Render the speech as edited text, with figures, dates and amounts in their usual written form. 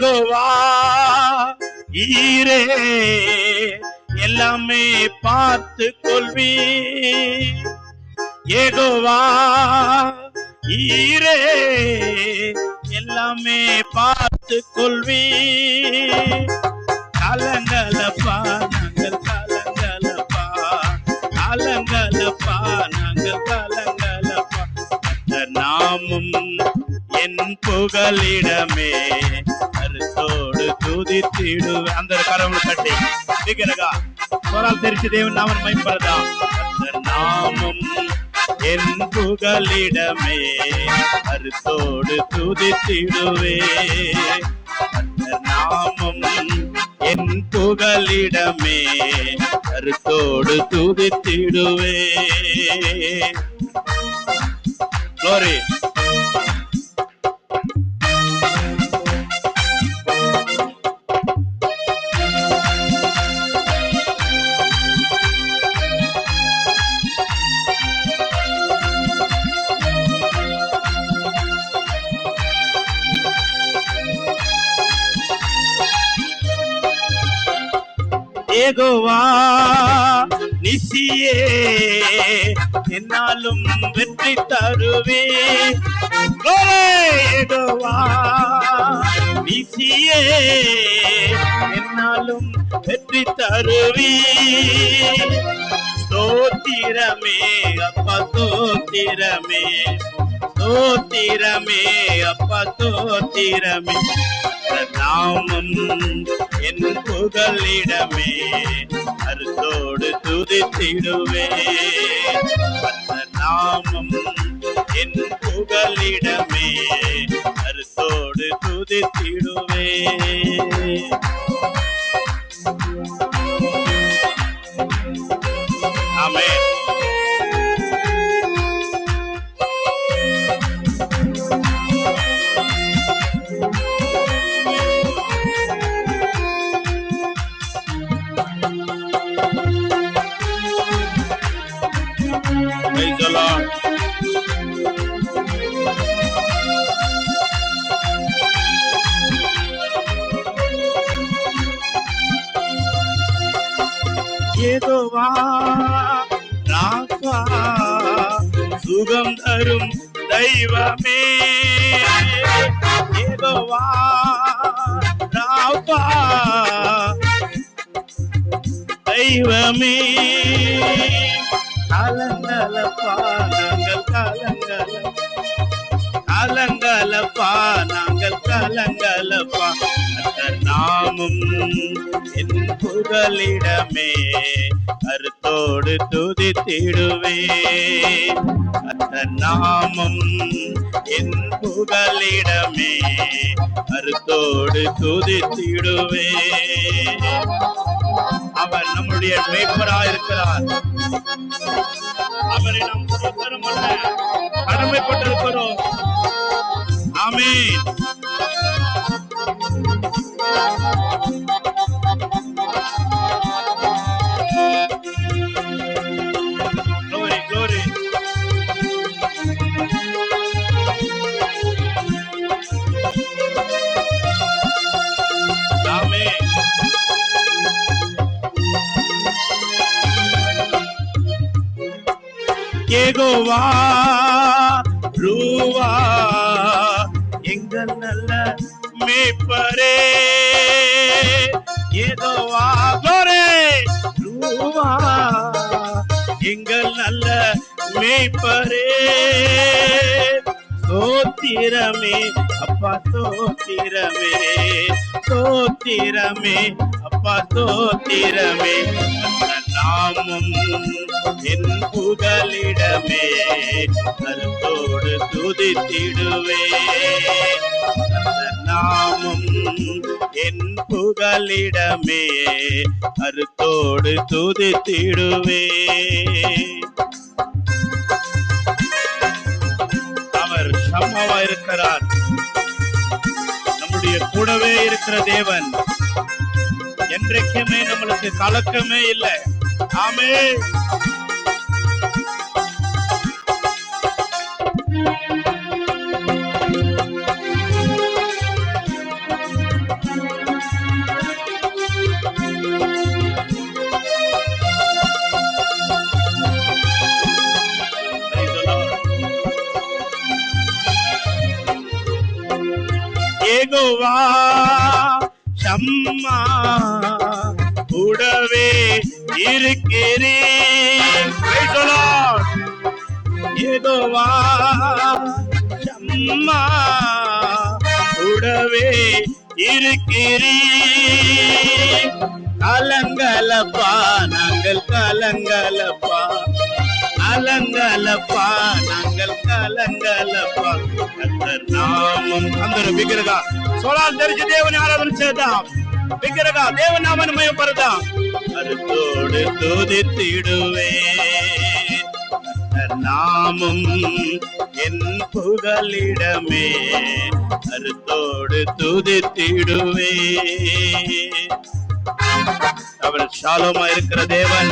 யெகோவா ஈரே எல்லாமே பார்த்து கொள்வி. யெகோவா ஈரே எல்லாமே பார்த்து கொள்வி. கலங்கலப்பா நாங்கள் கலங்கலப்பா, கலங்கலப்பா நாங்கள் கலங்கலப்பா. அந்த நாமும் என் புகலிடமே கருத்தோடு துதித்திடுவே. அந்த கரவுளை கட்டி திகனகா சொரால் தெரிச்சு தேவன் நாமன் மைம்பரதா. அந்த நாமும் என் புகலிடமே கருத்தோடு துதித்திடுவே. அந்த நாமும் என் புகலிடமே கருத்தோடு துதித்திடுவே. Glory. யெகோவா நிசியே என்னாலும் வெற்றி தருவே. யெகோவா நிசியே என்னாலும் வெற்றி தருவே. ஸ்தோத்திரமே அப்பா ஸ்தோத்திரமே, ஸ்தோத்திரமே அப்பா ஸ்தோத்திரமே. நாமம் என் புகலிடமே கருத்தோடு துதித்திடுவே. அந்த நாமம் என் புகலிடமே கருத்தோடு துதித்திடுவே. ஆமென். Praise the Lord. Jehovah Rafah சுகம் தரும் தெய்வமே. யெகோவா ராபா தெய்வமே. கலங்கலப்பா நாங்கள் கலங்கலப்பா, கலங்கலப்பா நாங்கள் கலங்கலப்பா. அந்த நாமும் என் புகலிடமே கருத்தோடு துதித்திடுவே. அந்த நாமும் என் புகலிடமே கருத்தோடு துதித்திடுவே. அவர் நம்முடைய மேய்ப்பராயிருக்கிறார். அவரை நாம் ஸ்தோத்திரம் பண்ண கடமைப்பட்டிருக்கிறோம். ஆமென். Glory, glory. ஆமென். யெகோவா ரூவா எங்கள் நல்ல மேய்ப்பரே. யெகோவா glory ரூவா எங்கள் நல்ல மேய்ப்பரே. ஸ்தோத்திரமே அப்பா ஸ்தோத்திரமே, ஸ்தோத்திரமே அப்பா ஸ்தோத்திரமே. நாமும் என் புகலிடமே கருத்தோடு துதித்திடுவே. நாமும் என் புகலிடமே கருத்தோடு துதித்திடுவே. அவர் சம்மாவா இருக்கிறார். நம்முடைய கூடவே இருக்கிற தேவன். என்றைக்குமே நம்மளுக்கு கலக்கமே இல்லை. ஆமென். ஏகோவா ஷம்மா கூடவே இருக்கிறேன். Praise the Lord. ஏகோவா ஷம்மா கூடவே இருக்கிறேன். கலங்கலப்பா நாங்கள் கலங்கலப்பா, கலங்கலப்பா நாங்கள் கலங்கலப்பா. கர்த்தர் நாமம் అందరూ బిగ్గరగా సోలాలు తెరిచి దేవుని ఆరాధన చేద్దాం. బిగ్గరగా దేవుని నామాన్ని మహిమపడదాం. కరుతోడు స్తుతిத்திடுவே கர்த்தர் நாமம் என் புகலிடமே, கருத்தோடு துதித்திடுவே. அவர் ஷாலோமா இருக்கிற தேவன்,